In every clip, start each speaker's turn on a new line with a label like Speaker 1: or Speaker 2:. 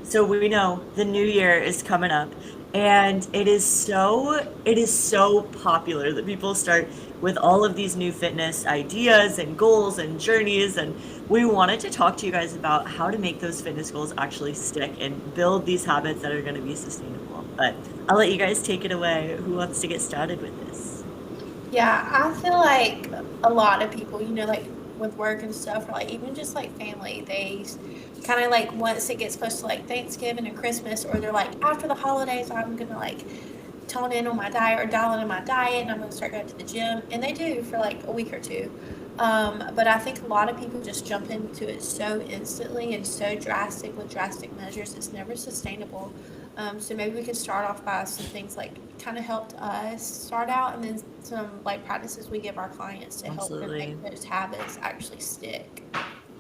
Speaker 1: So we know the new year is coming up, and it is so popular that people start with all of these new fitness ideas and goals and journeys, and we wanted to talk to you guys about how to make those fitness goals actually stick and build these habits that are going to be sustainable. But I'll let you guys take it away. Who wants to get started with this?
Speaker 2: Yeah, I feel like a lot of people, like with work and stuff, or like even just like family, they kind of like once it gets close to like Thanksgiving and Christmas, or they're like, after the holidays, I'm gonna like tone in on my diet or dial in on my diet, and I'm gonna start going to the gym. And they do for like a week or two. But I think a lot of people just jump into it so instantly and so drastic with drastic measures. It's never sustainable. So maybe we can start off by some things like kind of helped us start out, and then some like practices we give our clients to help them
Speaker 1: Absolutely.
Speaker 2: make those habits actually stick.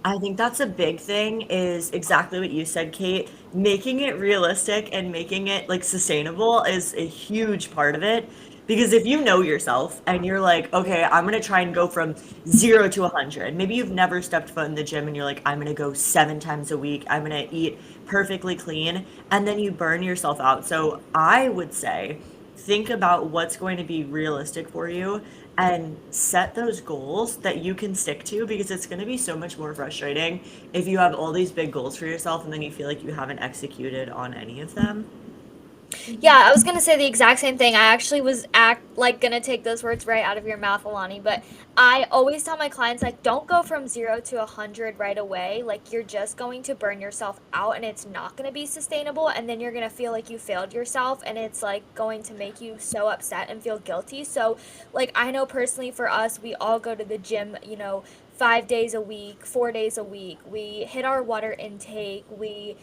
Speaker 1: I think that's a big thing is exactly what you said, Kate. Making it realistic and making it like sustainable is a huge part of it. Because if you know yourself and you're like, okay, I'm gonna try and go from 0 to 100. Maybe you've never stepped foot in the gym and you're like, I'm gonna go 7 times a week. I'm gonna eat perfectly clean. And then you burn yourself out. So I would say, think about what's going to be realistic for you and set those goals that you can stick to, because it's going to be so much more frustrating if you have all these big goals for yourself and then you feel like you haven't executed on any of them.
Speaker 2: Hmm.
Speaker 3: Yeah, I was gonna say the exact same thing. I actually was gonna take those words right out of your mouth, Alani. But I always tell my clients like, don't go from 0 to 100 right away. Like you're just going to burn yourself out, and it's not gonna be sustainable. And then you're gonna feel like you failed yourself, and it's like going to make you so upset and feel guilty. So, like I know personally for us, we all go to the gym. 5 days a week, 4 days a week. We hit our water intake. We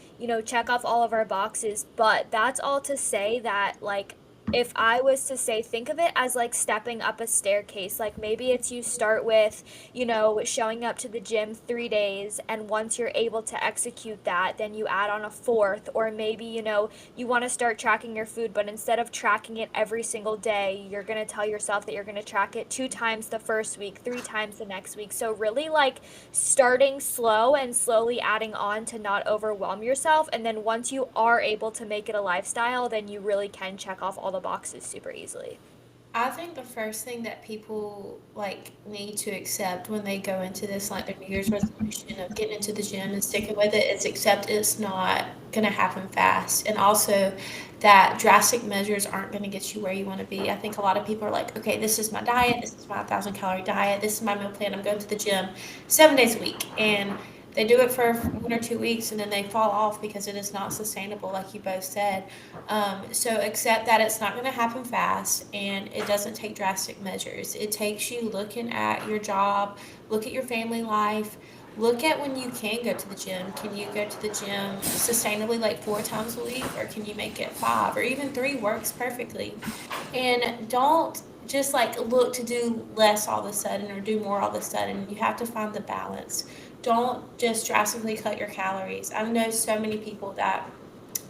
Speaker 3: check off all of our boxes. But that's all to say that, like, if I was to say, think of it as like stepping up a staircase. Like maybe it's you start with, showing up to the gym 3 days, and once you're able to execute that, then you add on a fourth. Or maybe, you want to start tracking your food, but instead of tracking it every single day, you're going to tell yourself that you're going to track it 2 times the first week, 3 times the next week. So, really, like starting slow and slowly adding on to not overwhelm yourself. And then once you are able to make it a lifestyle, then you really can check off all the boxes super easily.
Speaker 2: I think the first thing that people like need to accept when they go into this like their New Year's resolution of getting into the gym and sticking with it is accept it's not gonna happen fast, and also that drastic measures aren't gonna get you where you want to be. I think a lot of people are like, okay, this is my diet, this is my 1,000 calorie diet, this is my meal plan. I'm going to the gym 7 days a week, and they do it for 1 or 2 weeks and then they fall off because it is not sustainable, like you both said. So accept that it's not going to happen fast, and it doesn't take drastic measures. It takes you looking at your job, look at your family life, look at when you can go to the gym. Can you go to the gym sustainably like 4 times a week, or can you make it five, or even three works perfectly? And don't just like look to do less all of a sudden or do more all of a sudden. You have to find the balance. Don't just drastically cut your calories. I know so many people that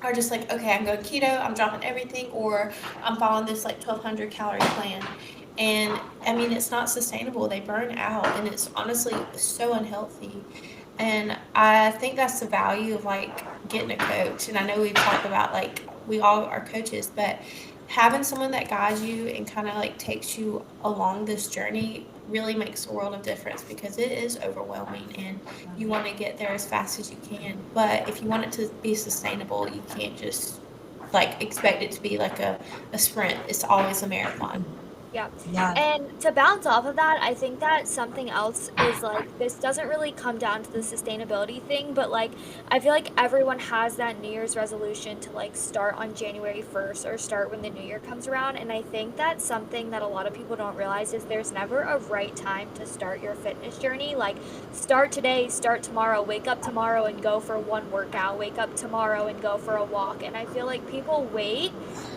Speaker 2: are just like, okay, I'm going keto, I'm dropping everything, or I'm following this like 1,200 calorie plan. And I mean, it's not sustainable. They burn out, and it's honestly so unhealthy. And I think that's the value of like getting a coach. And I know we've talked about like we all are coaches, but having someone that guides you and kind of like takes you along this journey really makes a world of difference, because it is overwhelming and you want to get there as fast as you can. But if you want it to be sustainable, you can't just like expect it to be like a sprint. It's always a marathon.
Speaker 3: Yeah.
Speaker 1: Yeah.
Speaker 3: And to bounce off of that, I think that something else is like this doesn't really come down to the sustainability thing, but like I feel like everyone has that New Year's resolution to like start on January 1st or start when the new year comes around. And I think that's something that a lot of people don't realize is there's never a right time to start your fitness journey. Like start today, start tomorrow, wake up tomorrow and go for one workout, wake up tomorrow and go for a walk. And I feel like people wait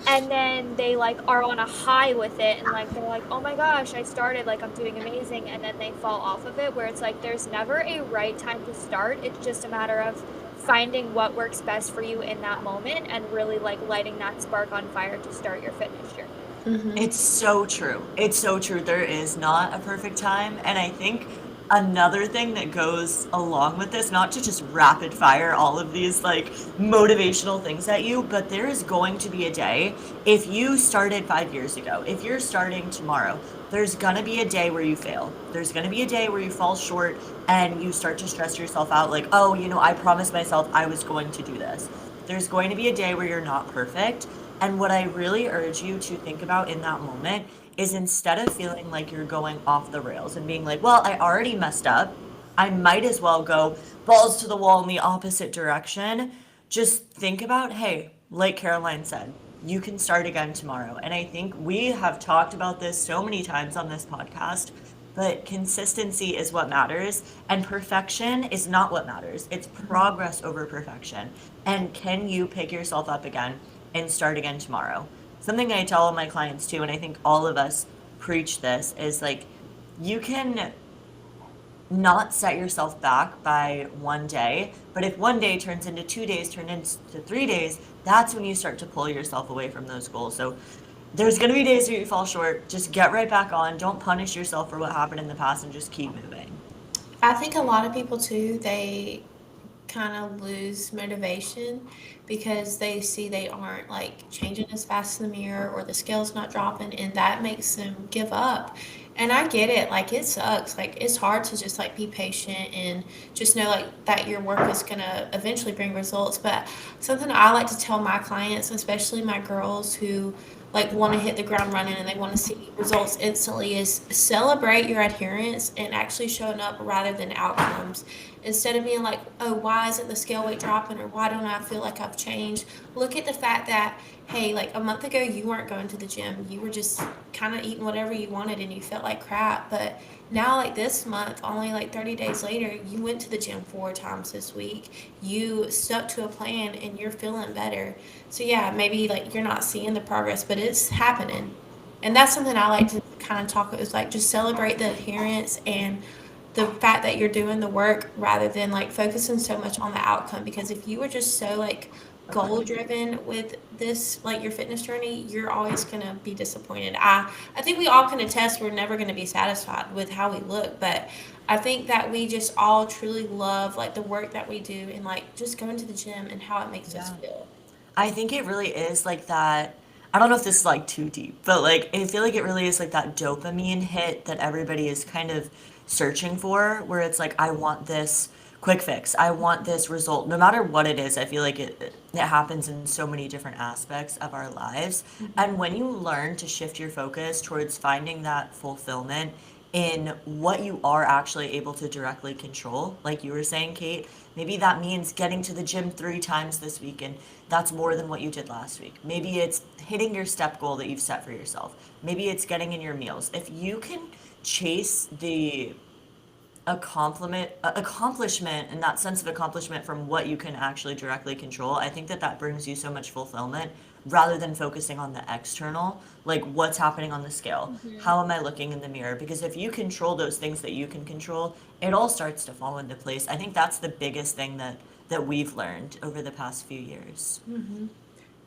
Speaker 3: and then they like are on a high with it, and like they're like, oh my gosh, I started, like I'm doing amazing, and then they fall off of it, where it's like there's never a right time to start. It's just a matter of finding what works best for you in that moment and really like lighting that spark on fire to start your fitness journey.
Speaker 2: Mm-hmm.
Speaker 1: It's so true. It's so true. There is not a perfect time. And I think another thing that goes along with this, not to just rapid fire all of these like motivational things at you, but there is going to be a day, if you started 5 years ago, if you're starting tomorrow, there's gonna be a day where you fail. There's gonna be a day where you fall short and you start to stress yourself out like, oh, I promised myself I was going to do this. There's going to be a day where you're not perfect. And what I really urge you to think about in that moment is, instead of feeling like you're going off the rails and being like, well, I already messed up, I might as well go balls to the wall in the opposite direction. Just think about, hey, like Caroline said, you can start again tomorrow. And I think we have talked about this so many times on this podcast, but consistency is what matters, and perfection is not what matters. It's progress over perfection. And can you pick yourself up again and start again tomorrow? Something I tell all my clients too, and I think all of us preach this, is like, you can not set yourself back by one day, but if one day turns into 2 days, turn into 3 days, that's when you start to pull yourself away from those goals. So there's going to be days where you fall short. Just get right back on. Don't punish yourself for what happened in the past, and just keep moving.
Speaker 2: I think a lot of people too, they kind of lose motivation because they see they aren't like changing as fast in the mirror, or the scale's not dropping, and that makes them give up. And I get it, like it sucks. Like it's hard to just like be patient and just know like that your work is gonna eventually bring results. But something I like to tell my clients, especially my girls who like want to hit the ground running and they want to see results instantly, is celebrate your adherence and actually showing up rather than outcomes. Instead of being like, oh, why isn't the scale weight dropping, or why don't I feel like I've changed? Look at the fact that, hey, like a month ago, you weren't going to the gym. You were just kind of eating whatever you wanted and you felt like crap. But now, like this month, only like 30 days later, you went to the gym 4 times this week. You stuck to a plan and you're feeling better. So, yeah, maybe like you're not seeing the progress, but it's happening. And that's something I like to kind of talk about, is like just celebrate the adherence and the fact that you're doing the work rather than like focusing so much on the outcome. Because if you were just so like goal driven with this, like your fitness journey, you're always going to be disappointed. I think we all can attest we're never going to be satisfied with how we look, but I think that we just all truly love like the work that we do and like just going to the gym and how it makes us
Speaker 1: Yeah.
Speaker 2: feel.
Speaker 1: I think it really is like that. I don't know if this is like too deep, but like I feel like it really is like that dopamine hit that everybody is kind of searching for, where it's like, I want this quick fix. I want this result. No matter what it is, I feel like it happens in so many different aspects of our lives. And when you learn to shift your focus towards finding that fulfillment in what you are actually able to directly control, like you were saying, Kate, maybe that means getting to the gym 3 times this week, and that's more than what you did last week. Maybe it's hitting your step goal that you've set for yourself. Maybe it's getting in your meals. If you can chase the accomplishment and that sense of accomplishment from what you can actually directly control, I think that that brings you so much fulfillment, rather than focusing on the external, like what's happening on the scale,
Speaker 3: Hmm.
Speaker 1: how am I looking in the mirror. Because if you control those things that you can control, it all starts to fall into place. I think that's the biggest thing that we've learned over the past few years.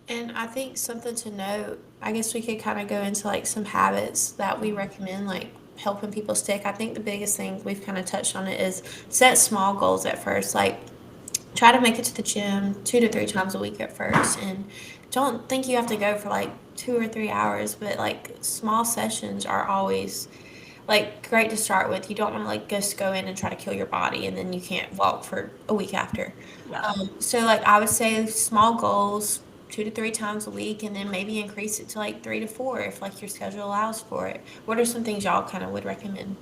Speaker 2: And I think something to note, I guess we could kind of go into like some habits that we recommend, like helping people stick. I think the biggest thing, we've kind of touched on it, is set small goals at first. Like try to make it to the gym 2 to 3 times a week at first, and don't think you have to go for like 2 or 3 hours, but like small sessions are always like great to start with. You don't want to like just go in and try to kill your body and then you can't walk for a week after.
Speaker 1: Yeah.
Speaker 2: So like I would say small goals, 2 to 3 times a week, and then maybe increase it to like 3 to 4 if like your schedule allows for it. What are some things y'all kind of would recommend?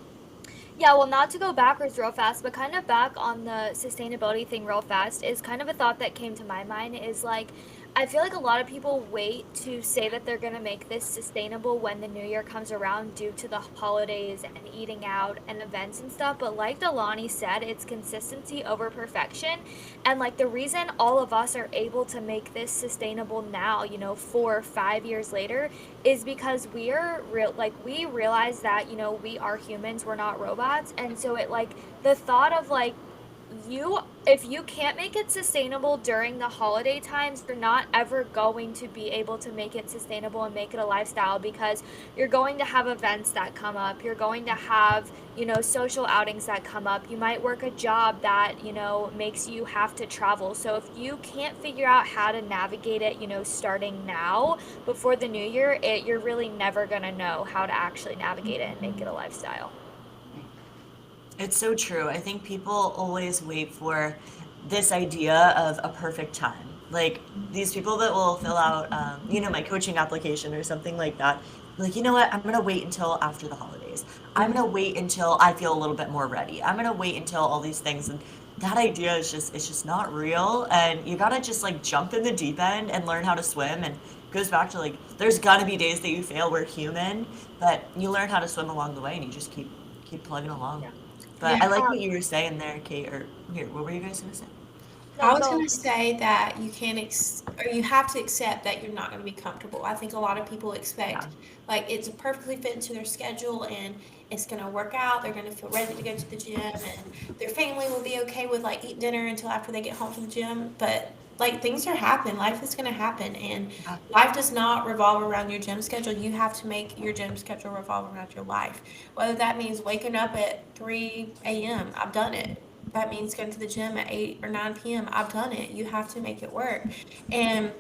Speaker 3: Yeah, well, not to go backwards real fast, but kind of back on the sustainability thing real fast, is kind of a thought that came to my mind, is like, I feel like a lot of people wait to say that they're going to make this sustainable when the new year comes around due to the holidays and eating out and events and stuff. But like Delaney said, it's consistency over perfection. And like the reason all of us are able to make this sustainable now, 4 or 5 years later, is because we're real, like we realize that we are humans, we're not robots. And so it like the thought of like you if you can't make it sustainable during the holiday times, you're not ever going to be able to make it sustainable and make it a lifestyle, because you're going to have events that come up. You're going to have, social outings that come up. You might work a job that, makes you have to travel. So if you can't figure out how to navigate it, starting now before the new year, you're really never going to know how to actually navigate it and make it a lifestyle.
Speaker 1: It's so true. I think people always wait for this idea of a perfect time. Like these people that will fill out, my coaching application or something like that. Like, you know what? I'm gonna wait until after the holidays. I'm gonna wait until I feel a little bit more ready. I'm gonna wait until all these things. And that idea is it's just not real. And you gotta just like jump in the deep end and learn how to swim. And it goes back to like, there's gonna be days that you fail. We're human, but you learn how to swim along the way, and you just keep plugging along.
Speaker 3: Yeah.
Speaker 1: But I like what
Speaker 3: Um,
Speaker 1: you were saying there, Kate. Or here, what were you guys gonna say?
Speaker 2: I
Speaker 3: no,
Speaker 2: was
Speaker 3: go.
Speaker 2: going to say that you can't, or you have to accept that you're not going to be comfortable. I think a lot of people expect,
Speaker 1: Yeah,
Speaker 2: like, it's perfectly fit into their schedule and it's going to work out. They're going to feel ready to go to the gym and their family will be okay with, like, eating dinner until after they get home from the gym. But, like, things are happening. Life is going to happen. And
Speaker 1: yeah,
Speaker 2: life does not revolve around your gym schedule. You have to make your gym schedule revolve around your life. Whether that means waking up at 3 a.m., I've done it. That means going to the gym at 8 or 9 p.m. I've done it. You have to make it work. And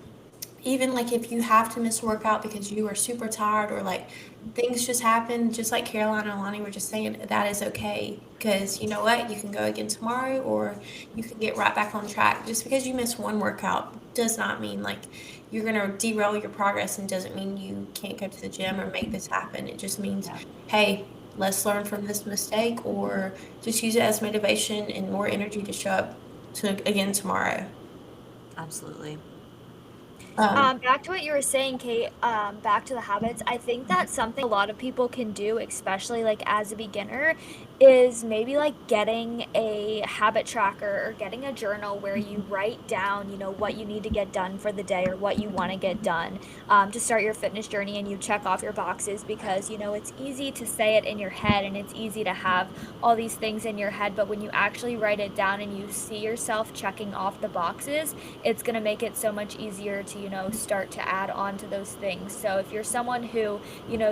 Speaker 2: even like if you have to miss a workout because you are super tired or like things just happen, just like Caroline and Lonnie were just saying, that is okay. Because you know what? You can go again tomorrow or you can get right back on track. Just because you miss one workout does not mean like you're going to derail your progress and doesn't mean you can't go to the gym or make this happen. It just means,
Speaker 1: yeah,
Speaker 2: hey, let's learn from this mistake or just use it as motivation and more energy to show up to again tomorrow.
Speaker 1: absolutely.
Speaker 2: Um,
Speaker 3: Back to what you were saying, Kate, back to the habits. I think that's something a lot of people can do, especially like as a beginner, is maybe like getting a habit tracker or getting a journal where you write down, what you need to get done for the day or what you want to get done, to start your fitness journey, and you check off your boxes, because, it's easy to say it in your head and it's easy to have all these things in your head, but when you actually write it down and you see yourself checking off the boxes, it's going to make it so much easier to, start to add on to those things. So if you're someone who,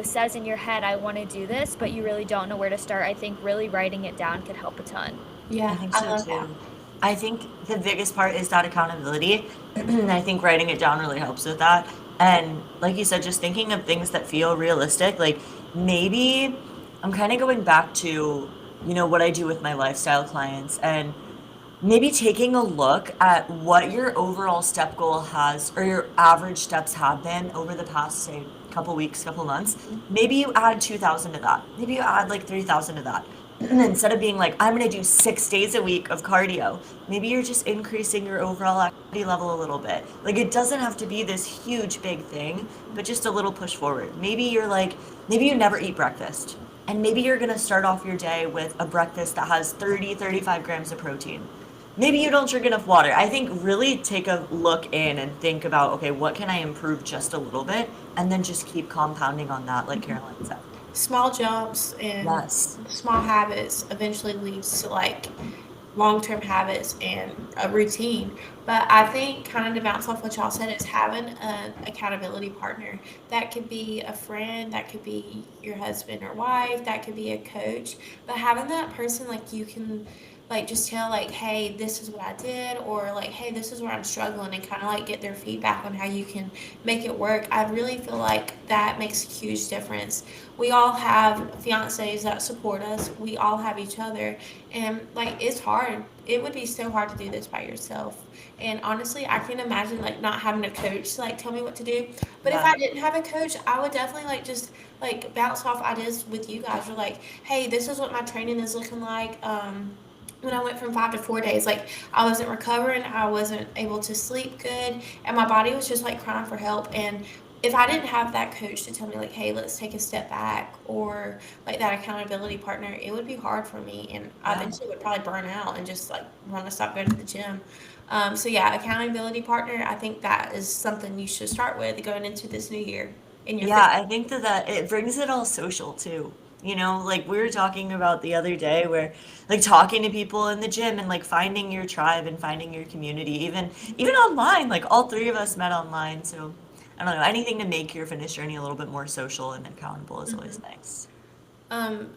Speaker 3: says in your head, I want to do this, but you really don't know where to start, I think really writing it down could help a ton.
Speaker 1: I
Speaker 2: yeah,
Speaker 1: think
Speaker 2: I
Speaker 1: so
Speaker 2: love that.
Speaker 1: too. I think the biggest part is that accountability. And I think writing it down really helps with that. And like you said, just thinking of things that feel realistic. Like maybe I'm kind of going back to, what I do with my lifestyle clients, and maybe taking a look at what your overall step goal has or your average steps have been over the past, say, couple weeks, couple months. Maybe you add 2,000 to that. Maybe you add like 3,000 to that. And instead of being like, I'm going to do 6 days a week of cardio, maybe you're just increasing your overall activity level a little bit. Like it doesn't have to be this huge, big thing, but just a little push forward. Maybe you're like, maybe you never eat breakfast. And maybe you're going to start off your day with a breakfast that has 30, 35 grams of protein. Maybe you don't drink enough water. I think really take a look in and think about, okay, what can I improve just a little bit? And then just keep compounding on that, like Caroline said.
Speaker 2: Small jumps and
Speaker 1: Yes.
Speaker 2: small habits eventually leads to like long-term habits and a routine. But I think kind of to bounce off what y'all said is having an accountability partner. That could be a friend, that could be your husband or wife, that could be a coach. But having that person like you can like just tell like, hey, this is what I did, or like, hey, this is where I'm struggling, and kind of like get their feedback on how you can make it work. I really feel like that makes a huge difference. We all have fiancés that support us. We all have each other, and like it's hard. It would be so hard to do this by yourself. And honestly, I can imagine like not having a coach to like tell me what to do. But if
Speaker 1: Yeah.
Speaker 2: I didn't have a coach, I would definitely like just like bounce off ideas with you guys. Or like, hey, this is what my training is looking like. When I went from 5 to 4 days, like I wasn't recovering, I wasn't able to sleep good, and my body was just like crying for help. And if I didn't have that coach to tell me like, hey, let's take a step back, or like that accountability partner, it would be hard for me, and I
Speaker 1: Yeah.
Speaker 2: eventually would probably burn out and just like want to stop going to the gym. So yeah, accountability partner. I think that is something you should start with going into this new year in your
Speaker 1: Yeah,
Speaker 2: fifth.
Speaker 1: I think that it brings it all social too. Like we were talking about the other day where like talking to people in the gym and like finding your tribe and finding your community, even online, like all three of us met online. So I don't know, anything to make your fitness journey a little bit more social and accountable is always nice.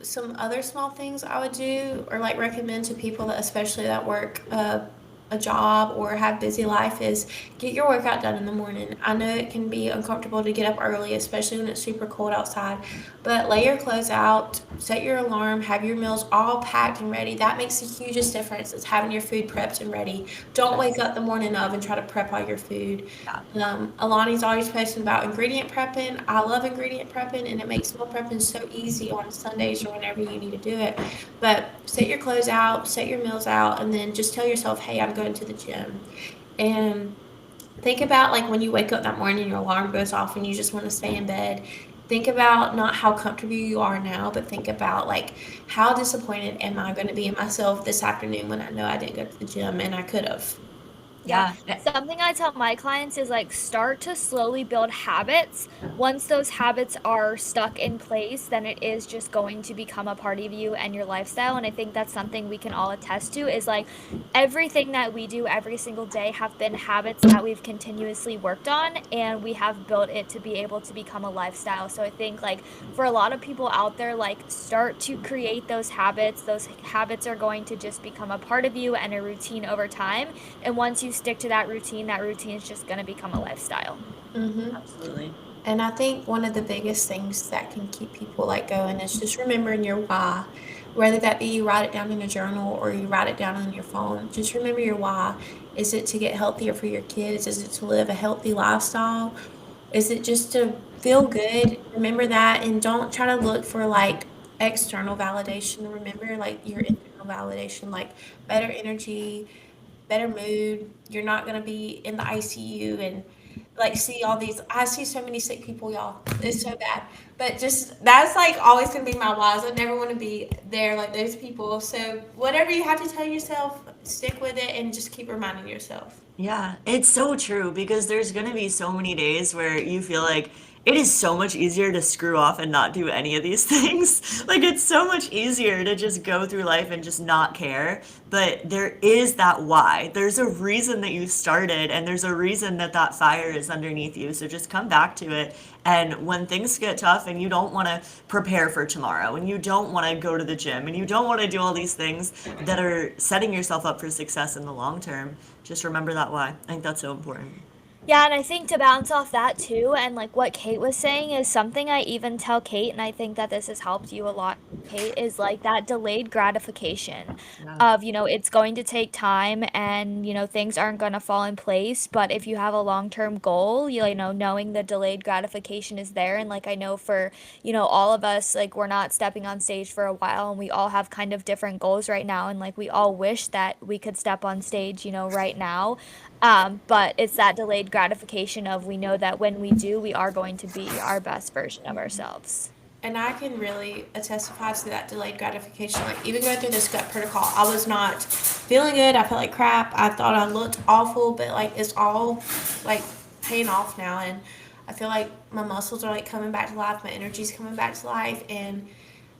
Speaker 2: Some other small things I would do or like recommend to people that especially that work a job or have busy life is get your workout done in the morning. I know it can be uncomfortable to get up early, especially when it's super cold outside, but lay your clothes out, set your alarm, have your meals all packed and ready. That makes the hugest difference. It's having your food prepped and ready. Don't wake
Speaker 1: Yes.
Speaker 2: up the morning of and try to prep all your food.
Speaker 1: Yeah.
Speaker 2: Alani's always posting about ingredient prepping. I love ingredient prepping, and it makes meal prepping so easy on Sundays or whenever you need to do it. But set your clothes out, set your meals out, and then just tell yourself, hey, I'm going to the gym. And think about like when you wake up that morning, your alarm goes off, and you just want to stay in bed. Think about not how comfortable you are now, but think about like how disappointed am I going to be in myself this afternoon when I know I didn't go to the gym and I could have.
Speaker 3: Yeah.
Speaker 1: Yeah.
Speaker 3: Something I tell my clients is like start to slowly build habits. Once those habits are stuck in place, then it is just going to become a part of you and your lifestyle. And I think that's something we can all attest to is like everything that we do every single day have been habits that we've continuously worked on and we have built it to be able to become a lifestyle. So I think like for a lot of people out there, like start to create those habits. Those habits are going to just become a part of you and a routine over time. And once you stick to that routine is just going to become a lifestyle.
Speaker 2: Mm-hmm.
Speaker 1: Absolutely.
Speaker 2: And I think one of the biggest things that can keep people like going is just remembering your why. Whether that be you write it down in a journal or you write it down on your phone, just remember your why. Is it to get healthier for your kids? Is it to live a healthy lifestyle? Is it just to feel good? Remember that and don't try to look for like external validation. Remember like your internal validation, like better energy, better mood. You're not gonna be in the ICU and like see all these. I see so many sick people, y'all. It's so bad. But just that's like always gonna be my whys. I never want to be there like those people. So whatever you have to tell yourself, stick with it and just keep reminding yourself.
Speaker 1: Yeah, it's so true because there's going to be so many days where you feel like it is so much easier to screw off and not do any of these things. Like it's so much easier to just go through life and just not care. But there is that why. There's a reason that you started and there's a reason that that fire is underneath you. So just come back to it. And when things get tough and you don't want to prepare for tomorrow and you don't want to go to the gym and you don't want to do all these things that are setting yourself up for success in the long term, just remember that why. I think that's so important.
Speaker 3: Yeah, and I think to bounce off that too, and like what Kate was saying is something I even tell Kate, and I think that this has helped you a lot, Kate, is like that delayed gratification
Speaker 1: Yeah.
Speaker 3: of, it's going to take time and, things aren't going to fall in place. But if you have a long-term goal, knowing the delayed gratification is there. And like I know for, all of us, like we're not stepping on stage for a while and we all have kind of different goals right now. And like we all wish that we could step on stage, right now. But it's that delayed gratification of we know that when we do, we are going to be our best version of ourselves.
Speaker 2: And I can really testify to that delayed gratification. Like even going through this gut protocol, I was not feeling good. I felt like crap. I thought I looked awful, but like it's all like paying off now, and I feel like my muscles are like coming back to life. My energy's coming back to life, and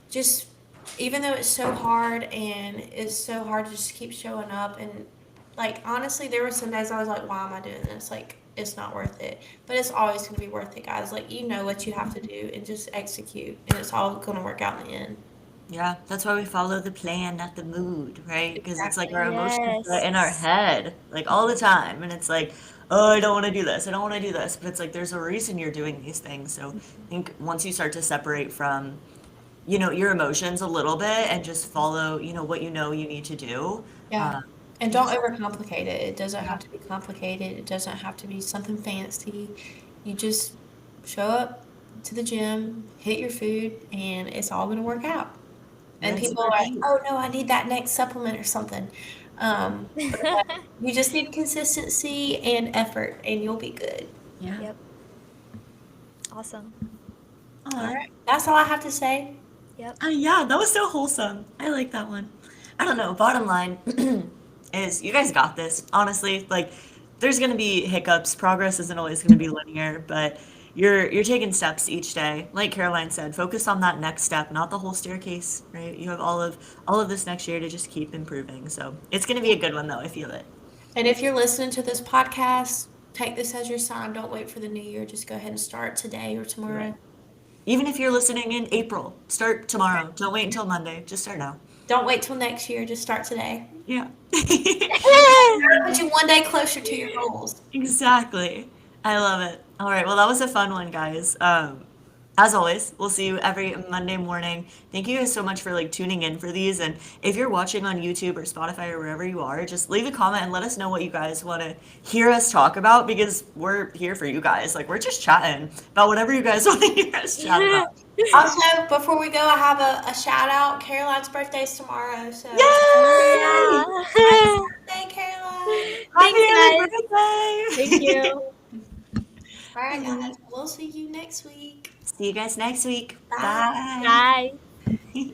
Speaker 2: just even though it's so hard and it's so hard to just keep showing up and like honestly there were some days I was like why am I doing this like it's not worth it but it's always going to be worth it guys like you know what you have to do and just execute and it's all going to work out in the end.
Speaker 1: Yeah, that's why we follow the plan, not the mood, right? Because it's like
Speaker 2: Exactly.
Speaker 1: our emotions get in our
Speaker 3: Yes.
Speaker 1: head, like all the time. And it's like, oh, I don't want to do this. I don't want to do this. But it's like there's a reason you're doing these things. So I think once you start to separate from, your emotions a little bit and just follow, what you need to do,
Speaker 2: Yeah.
Speaker 1: uh,
Speaker 2: And
Speaker 1: you
Speaker 2: don't
Speaker 1: just,
Speaker 2: overcomplicate it. It doesn't
Speaker 1: yeah,
Speaker 2: have to be complicated. It doesn't have to be something fancy. You just show up to the gym, hit your food, and it's all going to work out. And
Speaker 1: rinse and
Speaker 2: people are like,
Speaker 1: repeat.
Speaker 2: oh no, I need that next supplement or something. But you just need consistency and effort, and you'll be good.
Speaker 1: Yeah.
Speaker 3: Yep. Awesome.
Speaker 2: All
Speaker 1: Aw.
Speaker 2: right. That's all I have to say.
Speaker 3: Yep.
Speaker 1: Yeah, that was so wholesome. I like that one. I don't know. Bottom line is you guys got this. Honestly, like there's gonna be hiccups. Progress isn't always gonna be linear, but you're taking steps each day. Like Caroline said, focus on that next step, not the whole staircase, right? You have all of this next year to just keep improving. So it's gonna be a good one though. I feel it.
Speaker 2: And if you're listening to this podcast, take this as your sign. Don't wait for the new year. Just go ahead and start today or
Speaker 1: Right.
Speaker 2: tomorrow.
Speaker 1: Even if you're listening in April, start tomorrow. Don't wait until Monday. Just start now.
Speaker 2: Don't wait till next year. Just start today.
Speaker 1: Yeah.
Speaker 2: That'll put you one day closer to your goals.
Speaker 1: Exactly. I love it. All right. Well, that was a fun one, guys. As always, we'll see you every Monday morning. Thank you guys so much for like tuning in for these. And if you're watching on YouTube or Spotify or wherever you are, just leave a comment and let us know what you guys want to hear us talk about because we're here for you guys. Like we're just chatting about whatever you guys want to hear us chat about.
Speaker 2: Also, before we go, I have a shout out. Caroline's birthday's tomorrow. So
Speaker 1: Yay!
Speaker 3: Yeah.
Speaker 2: Happy birthday, Caroline.
Speaker 1: Happy
Speaker 3: Thanks,
Speaker 1: birthday!
Speaker 3: Thank you.
Speaker 2: All right, guys. We'll see you next week.
Speaker 1: See you guys next week.
Speaker 2: Bye.
Speaker 1: Bye.
Speaker 3: Bye.